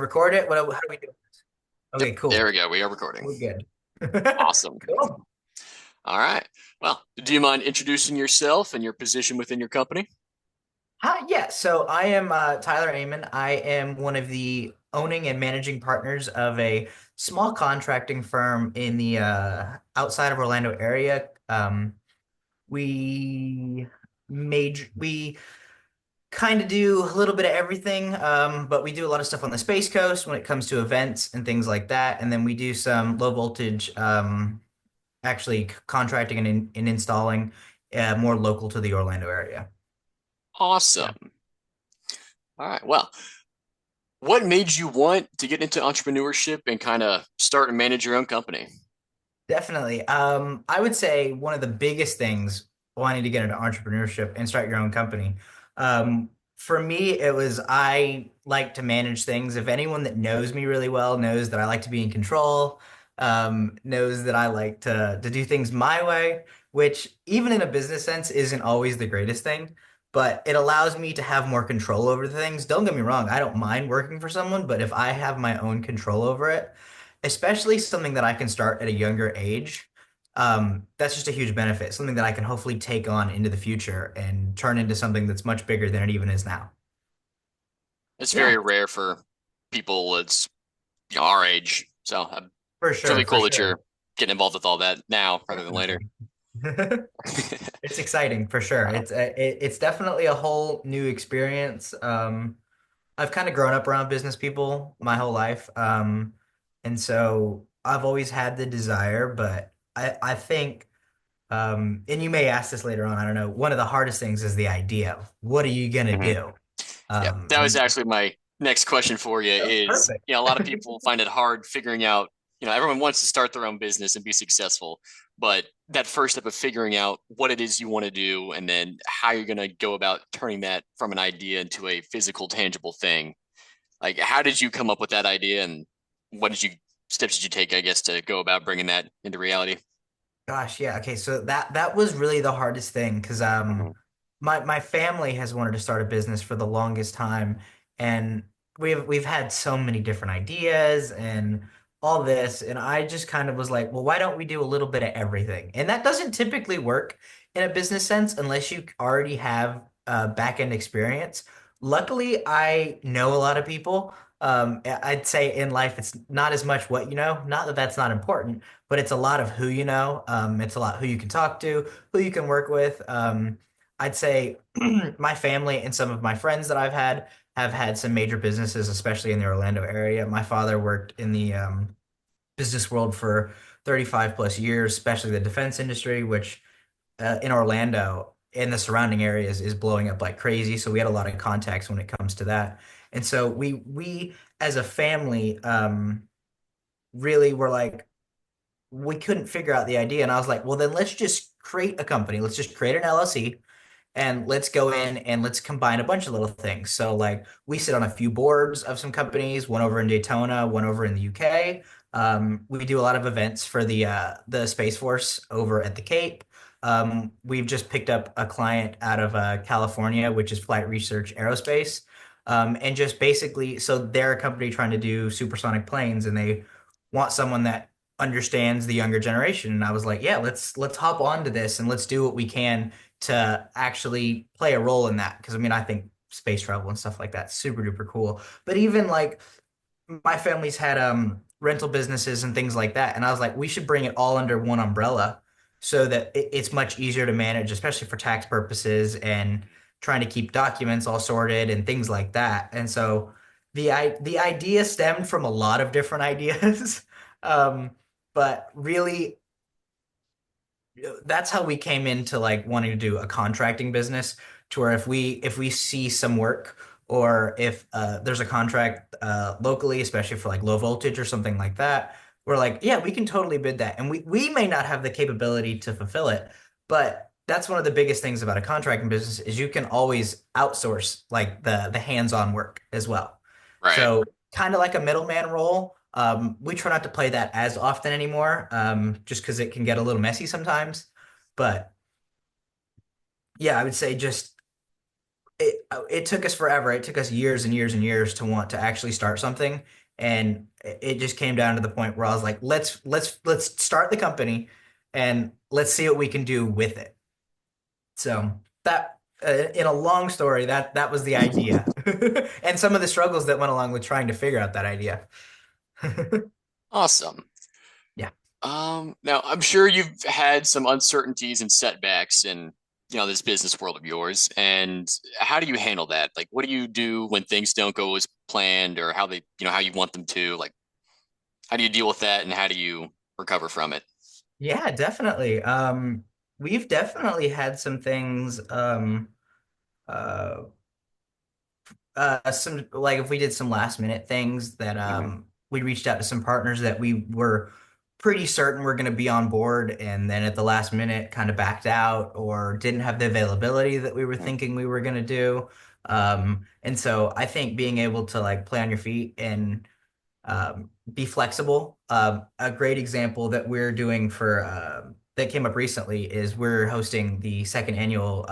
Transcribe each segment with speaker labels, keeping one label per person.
Speaker 1: record it? How do we do this?
Speaker 2: Yep,
Speaker 1: Okay,
Speaker 2: there
Speaker 1: cool.
Speaker 2: we go. We are recording.
Speaker 1: We're good.
Speaker 2: Awesome.
Speaker 1: Cool.
Speaker 2: All right. Well, do you mind introducing yourself and your position within your company?
Speaker 1: Hi, yeah. So I am Tyler Amon. I am one of the owning and managing partners of a small contracting firm in the outside of Orlando area. We we kind of do a little bit of everything, but we do a lot of stuff on the Space Coast when it comes to events and things like that. And then we do some low voltage actually contracting and installing more local to the Orlando area. Yeah,
Speaker 2: Awesome. All right. Well, what made you want to get into entrepreneurship and kind of start and manage your own company?
Speaker 1: definitely. I would say one of the biggest things wanting to get into entrepreneurship and start your own company. For me, it was I like to manage things. If anyone that knows me really well knows that I like to be in control, knows that I like to do things my way, which even in a business sense isn't always the greatest thing, but it allows me to have more control over things. Don't get me wrong, I don't mind working for someone, but if I have my own control over it, especially something that I can start at a younger age, that's just a huge benefit. Something that I can hopefully take on into the future and turn into something that's much bigger than it even is now.
Speaker 2: It's
Speaker 1: Yeah,
Speaker 2: very rare for people that's our age. So
Speaker 1: for
Speaker 2: it's really
Speaker 1: sure, for
Speaker 2: cool that
Speaker 1: sure.
Speaker 2: you're getting involved with all that now rather than later.
Speaker 1: Definitely. It's exciting for sure. It's definitely a whole new experience. I've kind of grown up around business people my whole life. And so I've always had the desire, but I think and you may ask this later on, I don't know. One of the hardest things is the idea. What are you gonna
Speaker 2: Mhm.
Speaker 1: do?
Speaker 2: Yeah, that was
Speaker 1: And
Speaker 2: actually my next question for you
Speaker 1: oh,
Speaker 2: is,
Speaker 1: perfect.
Speaker 2: a lot of people find it hard figuring out, everyone wants to start their own business and be successful, but that first step of figuring out what it is you want to do and then how you're going to go about turning that from an idea into a physical, tangible thing. Like, how did you come up with that idea and what did you steps did you take, I guess, to go about bringing that into reality?
Speaker 1: Gosh, yeah. Okay, so that was really the hardest thing because
Speaker 2: Mhm.
Speaker 1: my family has wanted to start a business for the longest time, and we've had so many different ideas and all this, and I just kind of was like, well, why don't we do a little bit of everything? And that doesn't typically work in a business sense unless you already have back end experience. Luckily, I know a lot of people. I'd say in life, it's not as much what you know. Not that that's not important, but it's a lot of who you know. It's a lot who you can talk to, who you can work with. I'd say my family and some of my friends that I've had have had some major businesses, especially in the Orlando area. My father worked in the business world for 35 plus years, especially the defense industry, which in Orlando and the surrounding areas is blowing up like crazy. So we had a lot of contacts when it comes to that. And so we as a family really were like, we couldn't figure out the idea. And I was like, well, then let's just create a company. Let's just create an LLC and let's go in and let's combine a bunch of little things. So like we sit on a few boards of some companies, one over in Daytona, one over in the UK. We do a lot of events for the Space Force over at the Cape. We've just picked up a client out of California, which is Flight Research Aerospace. And just basically, so they're a company trying to do supersonic planes, and they want someone that understands the younger generation. And I was like, yeah, let's hop onto this and let's do what we can to actually play a role in that. Because I mean, I think space travel and stuff like that super duper cool. But even like my family's had rental businesses and things like that, and I was like, we should bring it all under one umbrella so that it's much easier to manage, especially for tax purposes and trying to keep documents all sorted and things like that. And so the idea stemmed from a lot of different ideas. Um, but really that's how we came into like wanting to do a contracting business to where if we see some work or if there's a contract locally, especially for like low voltage or something like that, we're like, yeah, we can totally bid that. And we may not have the capability to fulfill it, but that's one of the biggest things about a contracting business is you can always outsource like the hands-on work as well.
Speaker 2: Right.
Speaker 1: So kind of like a middleman role. We try not to play that as often anymore, just because it can get a little messy sometimes. But yeah, I would say just it took us forever. It took us years and years and years to want to actually start something. And it just came down to the point where I was like, let's start the company and let's see what we can do with it. So that in a long story, that was the idea. And some of the struggles that went along with trying to figure out that idea.
Speaker 2: Awesome.
Speaker 1: Yeah.
Speaker 2: Now I'm sure you've had some uncertainties and setbacks in, this business world of yours. And how do you handle that? Like, what do you do when things don't go as planned or how they, how you want them to? Like, how do you deal with that and how do you recover from it?
Speaker 1: Yeah, definitely. We've definitely had some things uh some like if we did some last minute things that
Speaker 2: Hmm.
Speaker 1: we reached out to some partners that we were pretty certain were going to be on board and then at the last minute kind of backed out or didn't have the availability that we were thinking we were going to do. And so I think being able to like play on your feet and be flexible. A great example that we're doing for that came up recently is we're hosting the second annual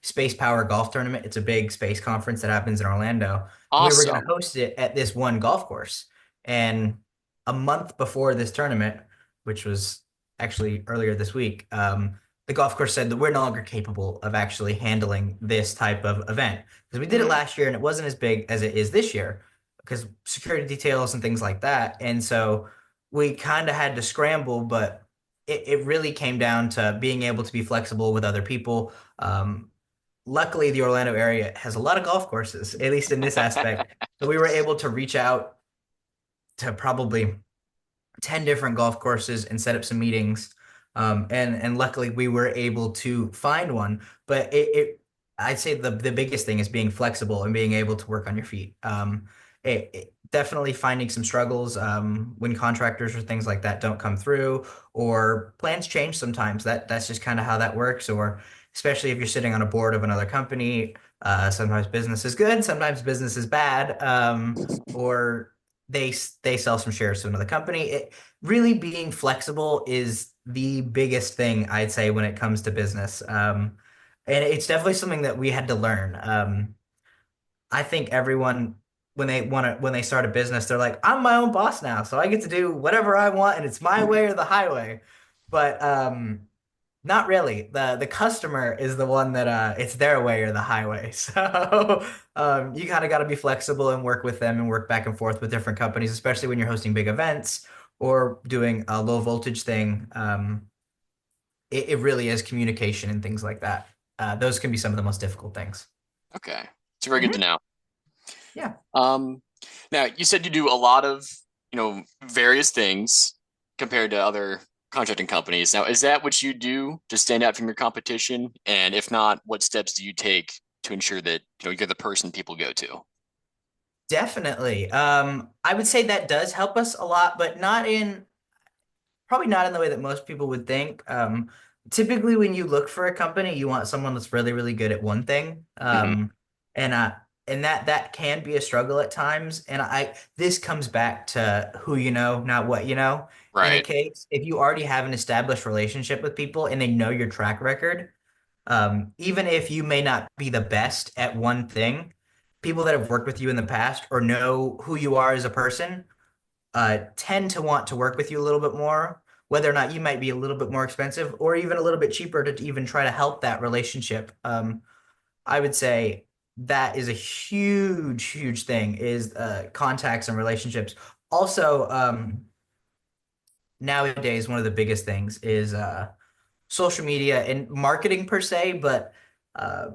Speaker 1: Space Power Golf Tournament. It's a big space conference that happens in Orlando, and we were going to
Speaker 2: Awesome.
Speaker 1: host it at this one golf course. And a month before this tournament, which was actually earlier this week, the golf course said that we're no longer capable of actually handling this type of event because we did it
Speaker 2: Hmm.
Speaker 1: last year and it wasn't as big as it is this year because security details and things like that. And so we kind of had to scramble, but it really came down to being able to be flexible with other people. Luckily, the Orlando area has a lot of golf courses, at least in this aspect. So we were able to reach out to probably 10 different golf courses and set up some meetings. And luckily we were able to find one. But I'd say the biggest thing is being flexible and being able to work on your feet. Definitely finding some struggles when contractors or things like that don't come through, or plans change sometimes. That's just kind of how that works. Or especially if you're sitting on a board of another company, sometimes business is good, sometimes business is bad. Or they sell some shares to another company. Really being flexible is the biggest thing I'd say when it comes to business. And it's definitely something that we had to learn. I think everyone when they start a business, they're like, I'm my own boss now, so I get to do whatever I want and it's my way or the highway. But not really. The customer is the one that it's their way or the highway. So you kind of got to be flexible and work with them and work back and forth with different companies, especially when you're hosting big events or doing a low voltage thing. It really is communication and things like that. Those can be some of the most difficult things.
Speaker 2: Okay. It's very good to
Speaker 1: Mhm.
Speaker 2: know.
Speaker 1: Yeah.
Speaker 2: Um, Now you said you do a lot of, various things compared to other contracting companies. Now, is that what you do to stand out from your competition? And if not, what steps do you take to ensure that, you're the person people go to?
Speaker 1: Definitely. I would say that does help us a lot, but not in probably not in the way that most people would think. Typically, when you look for a company, you want someone that's really, really good at one thing.
Speaker 2: Hmm.
Speaker 1: And that can be a struggle at times. And this comes back to who you know, not what you know. In a
Speaker 2: Right.
Speaker 1: case, if you already have an established relationship with people and they know your track record, even if you may not be the best at one thing, people that have worked with you in the past or know who you are as a person tend to want to work with you a little bit more, whether or not you might be a little bit more expensive or even a little bit cheaper to even try to help that relationship. I would say that is a huge, huge thing is contacts and relationships. Also, nowadays, one of the biggest things is social media and marketing per se, but uh,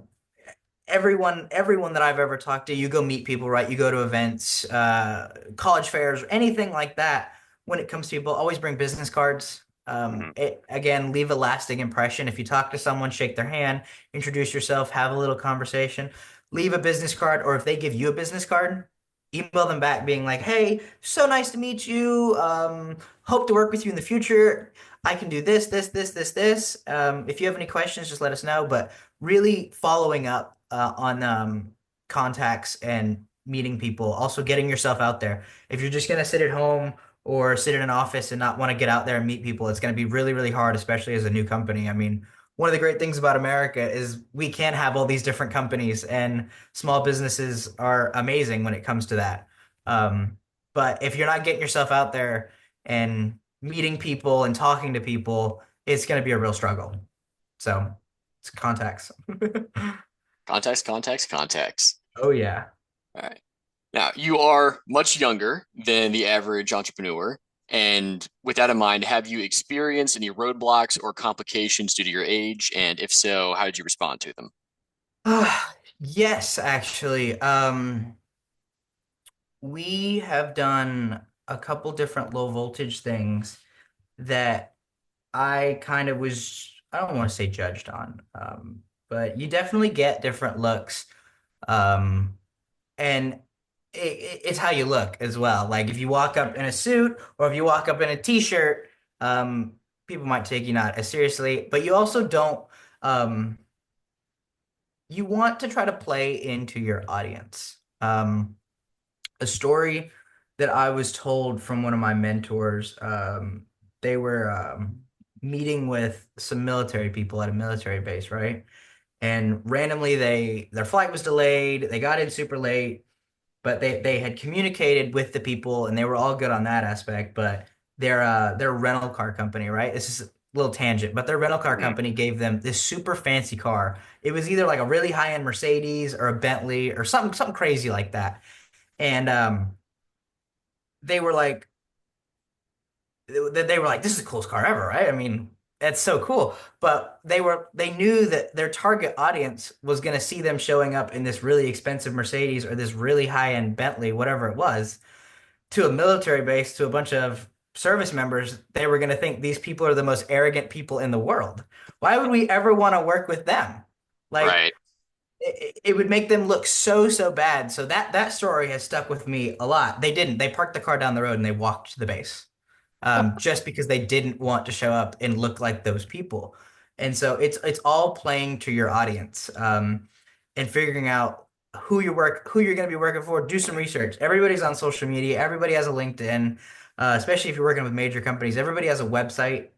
Speaker 1: everyone that I've ever talked to, you go meet people, right? You go to events, college fairs, anything like that. When it comes to people, always bring business cards.
Speaker 2: Hmm.
Speaker 1: It again, leave a lasting impression. If you talk to someone, shake their hand, introduce yourself, have a little conversation, leave a business card, or if they give you a business card, email them back being like, "Hey, so nice to meet you. Hope to work with you in the future. I can do this, this, this, this, this. If you have any questions, just let us know." But really following up on contacts and meeting people, also getting yourself out there. If you're just gonna sit at home or sit in an office and not want to get out there and meet people, it's gonna be really, really hard, especially as a new company. I mean, one of the great things about America is we can have all these different companies, and small businesses are amazing when it comes to that. Um, but if you're not getting yourself out there and meeting people and talking to people, it's going to be a real struggle. So it's contacts.
Speaker 2: Contacts, contacts, contacts.
Speaker 1: Oh yeah.
Speaker 2: All right. Now, you are much younger than the average entrepreneur. And with that in mind, have you experienced any roadblocks or complications due to your age? And if so, how did you respond to them?
Speaker 1: Yes, actually. We have done a couple different low voltage things that I kind of was, I don't want to say judged on, but you definitely get different looks. Um, and it's how you look as well. Like if you walk up in a suit or if you walk up in a t-shirt, people might take you not as seriously, but you also don't, um, you want to try to play into your audience. A story that I was told from one of my mentors. They were meeting with some military people at a military base, right? And randomly their flight was delayed. They got in super late, but they had communicated with the people and they were all good on that aspect. But their rental car company, right? This is a little tangent, but their rental car
Speaker 2: Mhm.
Speaker 1: company gave them this super fancy car. It was either like a really high-end Mercedes or a Bentley or something crazy like that. And they were like they were like, this is the coolest car ever, right? I mean, that's so cool. But they knew that their target audience was going to see them showing up in this really expensive Mercedes or this really high-end Bentley, whatever it was, to a military base, to a bunch of service members. They were going to think these people are the most arrogant people in the world. Why would we ever want to work with them? Like
Speaker 2: Right.
Speaker 1: it would make them look so bad. So that story has stuck with me a lot. They didn't. They parked the car down the road and they walked to the base, just because they didn't want to show up and look like those people. And so it's all playing to your audience, and figuring out who you're going to be working for. Do some research. Everybody's on social media. Everybody has a LinkedIn, especially if you're working with major companies. Everybody has a website.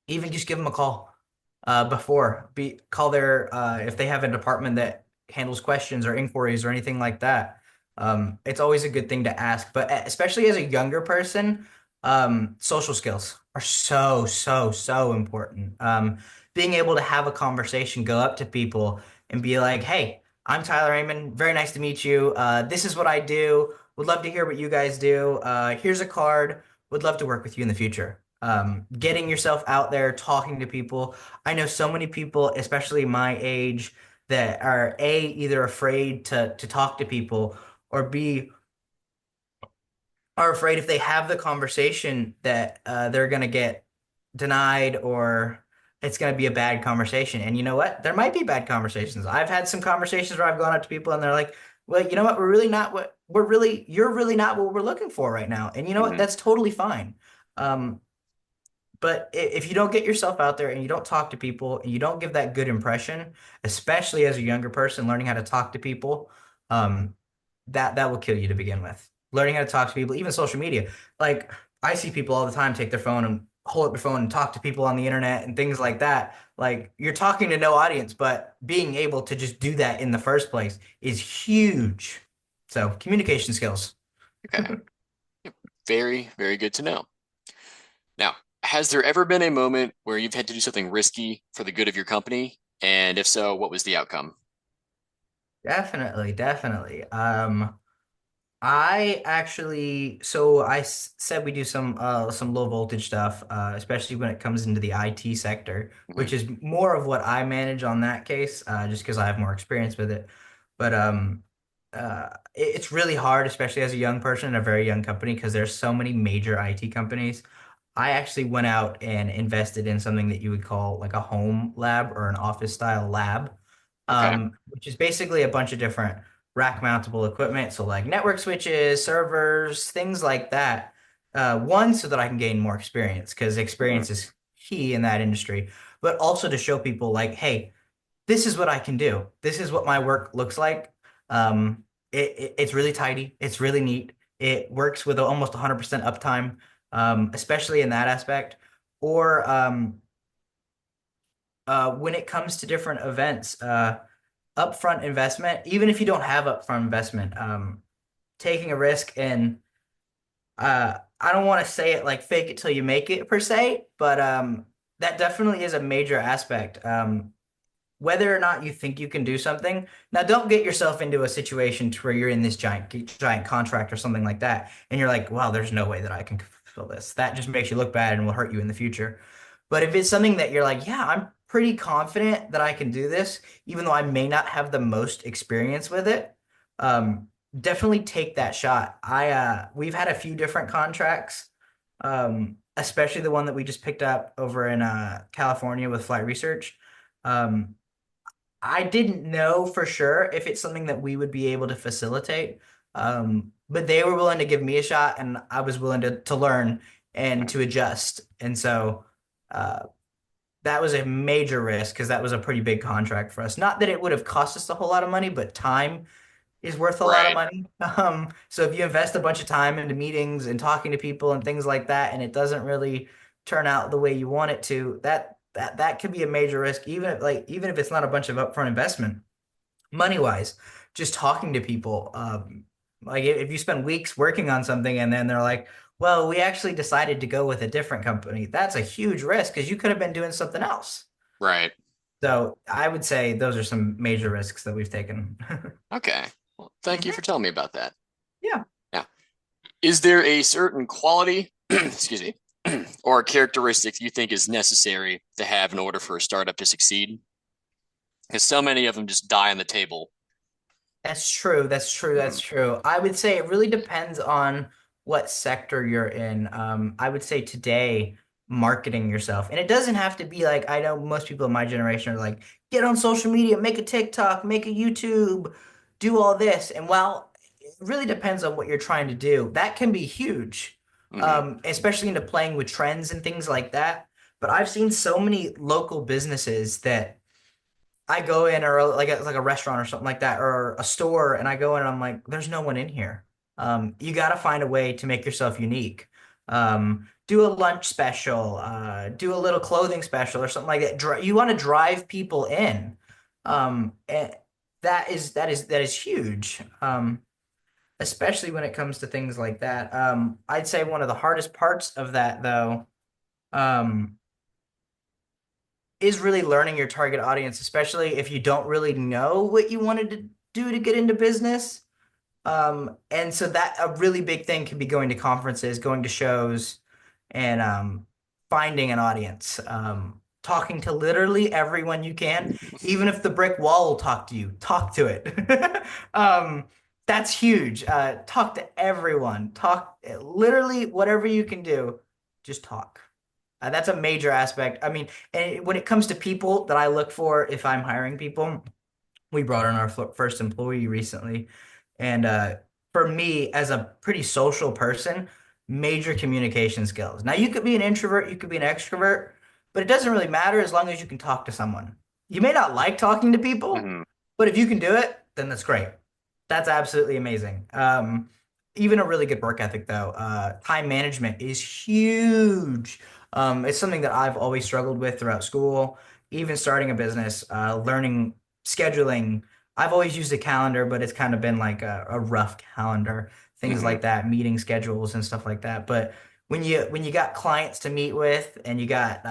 Speaker 1: Even just give them a call before. Call their if they have a department that handles questions or inquiries or anything like that. It's always a good thing to ask, but especially as a younger person, social skills are so important. Being able to have a conversation, go up to people and be like, "Hey, I'm Tyler Raymond. Very nice to meet you. This is what I do. Would love to hear what you guys do. Here's a card. Would love to work with you in the future." Getting yourself out there, talking to people. I know so many people, especially my age, that are A, either afraid to talk to people, or B, are afraid if they have the conversation that they're going to get denied or it's going to be a bad conversation. And you know what? There might be bad conversations. I've had some conversations where I've gone up to people and they're like, well, you know what? You're really not what we're looking for right now. And you know what?
Speaker 2: Mhm.
Speaker 1: That's totally fine. Um, but if you don't get yourself out there and you don't talk to people and you don't give that good impression, especially as a younger person, learning how to talk to people, um, that will kill you to begin with. Learning how to talk to people, even social media. Like I see people all the time take their phone and hold up their phone and talk to people on the internet and things like that. Like you're talking to no audience, but being able to just do that in the first place is huge. So communication skills.
Speaker 2: Okay. Yep. Very, very good to know. Now, has there ever been a moment where you've had to do something risky for the good of your company? And if so, what was the outcome?
Speaker 1: Definitely. I actually, so said we do some low voltage stuff, especially when it comes into the IT sector,
Speaker 2: Mhm.
Speaker 1: which is more of what I manage on that case, just because I have more experience with it. But it's really hard, especially as a young person in a very young company, because there's so many major IT companies. I actually went out and invested in something that you would call like a home lab or an office style lab,
Speaker 2: Okay.
Speaker 1: which is basically a bunch of different rack mountable equipment. So like network switches, servers, things like that. One, so that I can gain more experience because
Speaker 2: Mhm.
Speaker 1: experience is key in that industry, but also to show people like, hey, this is what I can do. This is what my work looks like. It's really tidy. It's really neat. It works with almost 100% uptime, especially in that aspect. Or when it comes to different events, upfront investment, even if you don't have upfront investment, taking a risk and I don't want to say it like fake it till you make it per se, but that definitely is a major aspect. Whether or not you think you can do something. Now, don't get yourself into a situation to where you're in this giant contract or something like that, and you're like, "Wow, there's no way that I can fulfill this." That just makes you look bad and will hurt you in the future. But if it's something that you're like, "Yeah, I'm pretty confident that I can do this," even though I may not have the most experience with it, um, definitely take that shot. We've had a few different contracts, especially the one that we just picked up over in California with flight research. Um, I didn't know for sure if it's something that we would be able to facilitate. But they were willing to give me a shot and I was willing to learn and to adjust. And so uh, that was a major risk because that was a pretty big contract for us. Not that it would have cost us a whole lot of money, but time is worth a lot of
Speaker 2: Right.
Speaker 1: money. So if you invest a bunch of time into meetings and talking to people and things like that, and it doesn't really turn out the way you want it to, that could be a major risk, even if it's not a bunch of upfront investment, money wise, just talking to people. Like if you spend weeks working on something and then they're like, well, we actually decided to go with a different company, that's a huge risk because you could have been doing something else.
Speaker 2: Right.
Speaker 1: So I would say those are some major risks that we've taken.
Speaker 2: Okay. Well, thank you
Speaker 1: Mhm.
Speaker 2: for telling me about that.
Speaker 1: Yeah.
Speaker 2: Now, is there a certain quality, excuse me, or characteristic you think is necessary to have in order for a startup to succeed? Because so many of them just die on the table.
Speaker 1: That's true. That's true.
Speaker 2: Hmm.
Speaker 1: That's true. I would say it really depends on what sector you're in. I would say today, marketing yourself. And it doesn't have to be like, I know most people in my generation are like, get on social media, make a TikTok, make a YouTube, do all this. And while it really depends on what you're trying to do, that can be huge,
Speaker 2: Hmm.
Speaker 1: especially into playing with trends and things like that. But I've seen so many local businesses that I go in or like a restaurant or something like that or a store and I go in and I'm like, there's no one in here. You got to find a way to make yourself unique. Do a lunch special, do a little clothing special or something like that. You want to drive people in. And that is huge. Especially when it comes to things like that. I'd say one of the hardest parts of that though, um, is really learning your target audience, especially if you don't really know what you wanted to do to get into business. And so that a really big thing can be going to conferences, going to shows, and finding an audience. Talking to literally everyone you can, even if the brick wall will talk to you, talk to it. um, that's huge. Talk to everyone. Talk literally whatever you can do, just talk. That's a major aspect. I mean, and when it comes to people that I look for if I'm hiring people, we brought in our first employee recently. And for me, as a pretty social person, major communication skills. Now, you could be an introvert, you could be an extrovert, but it doesn't really matter as long as you can talk to someone. You may not like talking to people,
Speaker 2: Hmm.
Speaker 1: but if you can do it, then that's great. That's absolutely amazing. Even a really good work ethic, though. Time management is huge. It's something that I've always struggled with throughout school, even starting a business, learning scheduling. I've always used a calendar, but it's kind of been like a rough calendar, things
Speaker 2: Hmm.
Speaker 1: like that, meeting schedules and stuff like that. But when you got clients to meet with and you got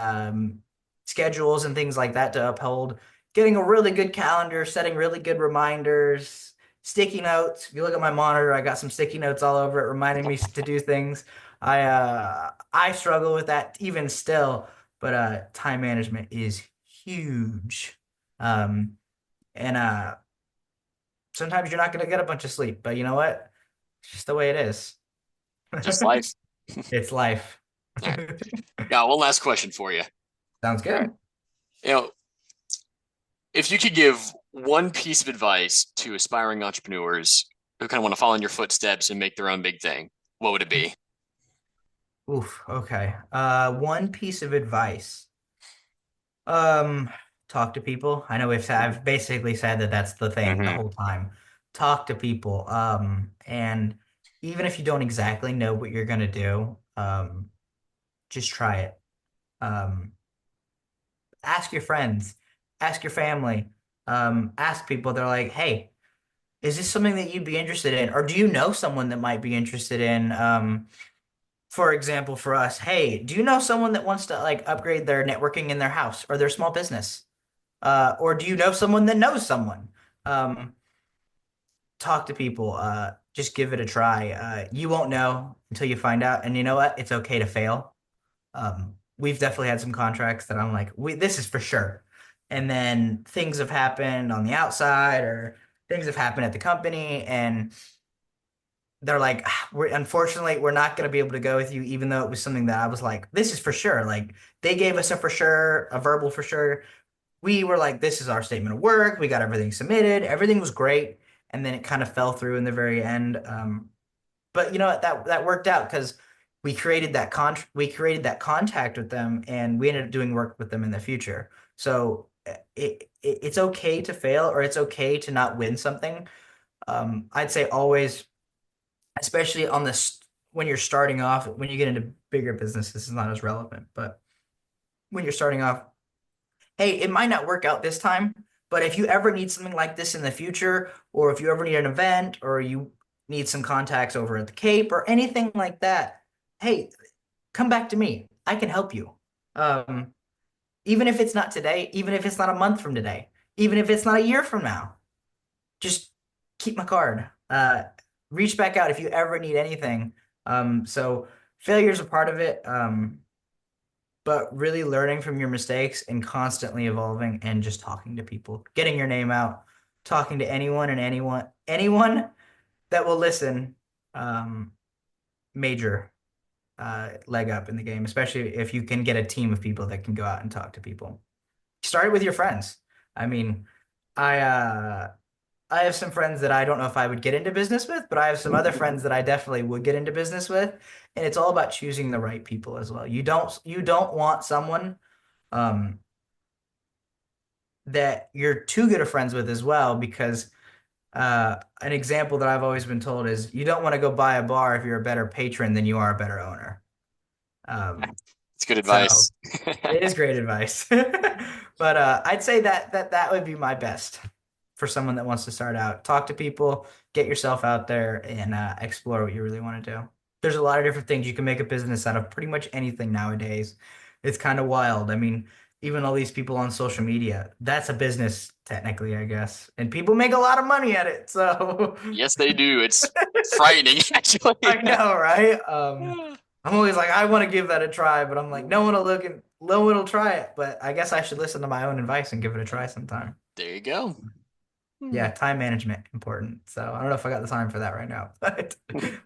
Speaker 1: schedules and things like that to uphold, getting a really good calendar, setting really good reminders, sticky notes. If you look at my monitor, I got some sticky notes all over it reminding me to do things. I struggle with that even still, but time management is huge. Um, and sometimes you're not going to get a bunch of sleep, but you know what? It's just the way it is.
Speaker 2: Just life.
Speaker 1: It's life.
Speaker 2: All right. Got one last question for you.
Speaker 1: Sounds
Speaker 2: All right.
Speaker 1: good.
Speaker 2: You know, if you could give one piece of advice to aspiring entrepreneurs who kind of want to follow in your footsteps and make their own big thing, what would it be?
Speaker 1: Oof. Okay. One piece of advice. Um, Talk to people. I know I've basically said that that's the thing the
Speaker 2: Hmm.
Speaker 1: whole time. Talk to people. And even if you don't exactly know what you're gonna do, just try it. Um, Ask your friends, ask your family, ask people. They're like, hey, is this something that you'd be interested in? Or do you know someone that might be interested in, for example, for us, hey, do you know someone that wants to like upgrade their networking in their house or their small business? Or do you know someone that knows someone? Um, Talk to people. Just give it a try. You won't know until you find out. And you know what? It's okay to fail. We've definitely had some contracts that I'm like, this is for sure. And then things have happened on the outside or things have happened at the company, and they're like, unfortunately, we're not going to be able to go with you, even though it was something that I was like, this is for sure. Like they gave us a for sure, a verbal for sure. We were like, this is our statement of work. We got everything submitted. Everything was great. And then it kind of fell through in the very end. But you know what? That worked out because we created that contact with them, and we ended up doing work with them in the future. So it's okay to fail, or it's okay to not win something. I'd say always, especially on this when you're starting off, when you get into bigger business, this is not as relevant. But when you're starting off, hey, it might not work out this time, but if you ever need something like this in the future, or if you ever need an event, or you need some contacts over at the Cape or anything like that, hey, come back to me. I can help you. Um, Even if it's not today, even if it's not a month from today, even if it's not a year from now, just keep my card. Reach back out if you ever need anything. So failure is a part of it. But really learning from your mistakes and constantly evolving and just talking to people, getting your name out, talking to anyone that will listen, um, major leg up in the game, especially if you can get a team of people that can go out and talk to people. Start it with your friends. I mean, I uh I have some friends that I don't know if I would get into business with, but I have some other friends that I definitely would get into business with. And it's all about choosing the right people as well. You don't want someone um that you're too good of friends with as well, because an example that I've always been told is you don't want to go buy a bar if you're a better patron than you are a better owner. Um,
Speaker 2: It's good
Speaker 1: so
Speaker 2: advice.
Speaker 1: it is great advice. But I'd say that would be my best for someone that wants to start out. Talk to people, get yourself out there, and explore what you really want to do. There's a lot of different things you can make a business out of pretty much anything nowadays. It's kind of wild. I mean, even all these people on social media, that's a business technically, I guess. And people make a lot of money at it. So
Speaker 2: Yes, they do. It's frightening,
Speaker 1: I
Speaker 2: actually.
Speaker 1: know, right? I'm always like, I want to give that a try, but I'm like, no one will try it. But I guess I should listen to my own advice and give it a try sometime.
Speaker 2: There you go.
Speaker 1: Yeah, time management important. So I don't know if I got the time for that right now, but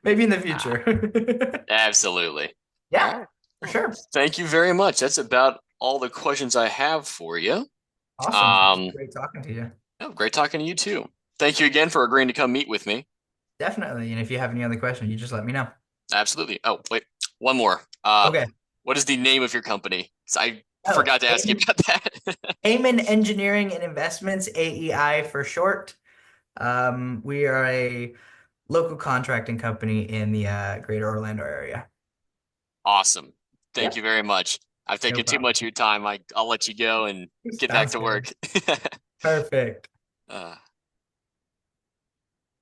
Speaker 1: maybe in the
Speaker 2: Ah,
Speaker 1: future.
Speaker 2: absolutely. All
Speaker 1: Yeah,
Speaker 2: right.
Speaker 1: for
Speaker 2: Well,
Speaker 1: sure.
Speaker 2: thank you very much. That's about all the questions I have for you.
Speaker 1: Awesome. It's
Speaker 2: Um,
Speaker 1: great talking to you.
Speaker 2: oh, great talking to you too. Thank you again for agreeing to come meet with me.
Speaker 1: Definitely. And if you have any other questions, you just let me know.
Speaker 2: Absolutely. Oh, wait, one more.
Speaker 1: Okay.
Speaker 2: What is the name of your company? 'Cause I
Speaker 1: Oh,
Speaker 2: forgot to ask you about that.
Speaker 1: Amen Engineering and Investments, AEI for short. We are a local contracting company in the greater Orlando area.
Speaker 2: Awesome. Thank you
Speaker 1: Yep.
Speaker 2: very much. I've
Speaker 1: No
Speaker 2: taken too
Speaker 1: problem.
Speaker 2: much of your time. I'll let you go and get back
Speaker 1: Sounds
Speaker 2: to
Speaker 1: good.
Speaker 2: work.
Speaker 1: Perfect.
Speaker 2: uh,